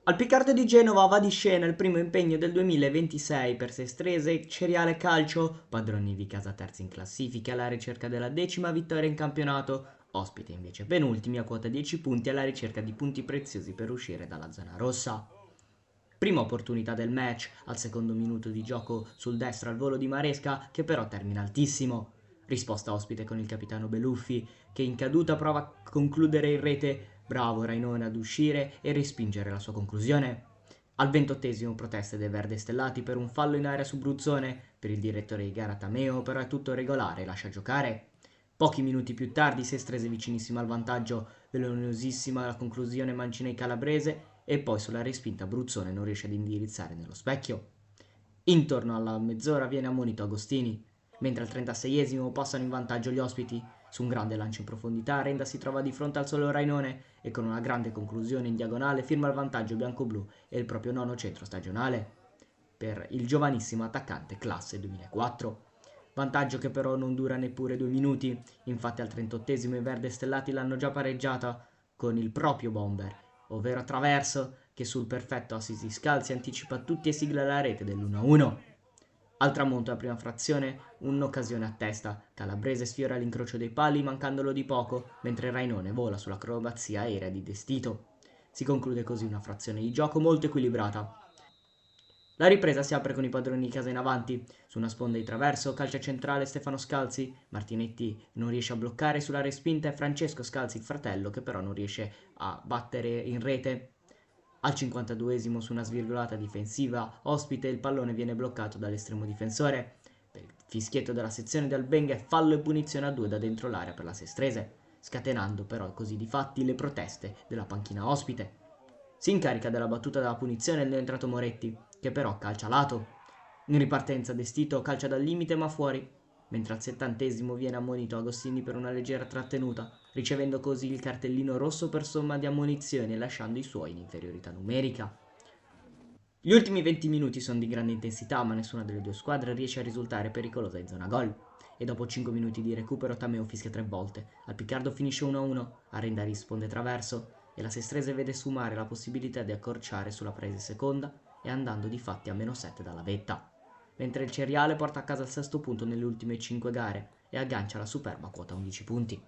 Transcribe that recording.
Al Picardo di Genova va di scena il primo impegno del 2026 per Sestrese Ceriale Calcio, padroni di casa terzi in classifica alla ricerca della 10ª vittoria in campionato, ospite invece penultimi a quota 10 punti alla ricerca di punti preziosi per uscire dalla zona rossa. Prima opportunità del match, al secondo minuto di gioco sul destro al volo di Maresca, che però termina altissimo. Risposta ospite con il capitano Beluffi, che in caduta prova a concludere in rete. Bravo Rainone ad uscire e respingere la sua conclusione. Al 28esimo proteste dei Verde Stellati per un fallo in area su Bruzzone, per il direttore di gara Tameo però è tutto regolare e lascia giocare. Pochi minuti più tardi Sestrese vicinissima al vantaggio, velenonosissima la conclusione Mancinei Calabrese e poi sulla respinta Bruzzone non riesce ad indirizzare nello specchio. Intorno alla mezz'ora viene ammonito Agostini, mentre al 36esimo passano in vantaggio gli ospiti. Su un grande lancio in profondità Renda si trova di fronte al solo Rainone e con una grande conclusione in diagonale firma il vantaggio bianco-blu e il proprio nono centro stagionale per il giovanissimo attaccante classe 2004. Vantaggio che però non dura neppure 2 minuti, infatti al 38esimo i Verde Stellati l'hanno già pareggiata con il proprio bomber, ovvero attraverso che sul perfetto assist di Scalzi anticipa tutti e sigla la rete dell'1-1. Al tramonto della prima frazione, un'occasione a testa, Calabrese sfiora l'incrocio dei pali mancandolo di poco, mentre Rainone vola sull'acrobazia aerea di Destito. Si conclude così una frazione di gioco molto equilibrata. La ripresa si apre con i padroni di casa in avanti, su una sponda di traverso, calcia centrale Stefano Scalzi, Martinetti non riesce a bloccare sulla respinta e Francesco Scalzi il fratello che però non riesce a battere in rete. Al 52esimo su una svirgolata difensiva ospite il pallone viene bloccato dall'estremo difensore. Per il fischietto della sezione del Benga fallo e punizione a due da dentro l'area per la Sestrese, scatenando però così di fatti le proteste della panchina ospite. Si incarica della battuta della punizione il neoentrato Moretti, che però calcia lato. In ripartenza Destito calcia dal limite ma fuori, mentre al 70esimo viene ammonito Agostini per una leggera trattenuta, ricevendo così il cartellino rosso per somma di ammonizioni e lasciando i suoi in inferiorità numerica. Gli ultimi 20 minuti sono di grande intensità, ma nessuna delle due squadre riesce a risultare pericolosa in zona gol. E dopo 5 minuti di recupero Tameo fischia 3 volte. Al Piccardo finisce 1-1, Arenda risponde traverso e la Sestrese vede sfumare la possibilità di accorciare sulla presa seconda e andando di fatti a -7 dalla vetta. Mentre il Ceriale porta a casa il sesto punto nelle ultime 5 gare e aggancia la superba quota 11 punti.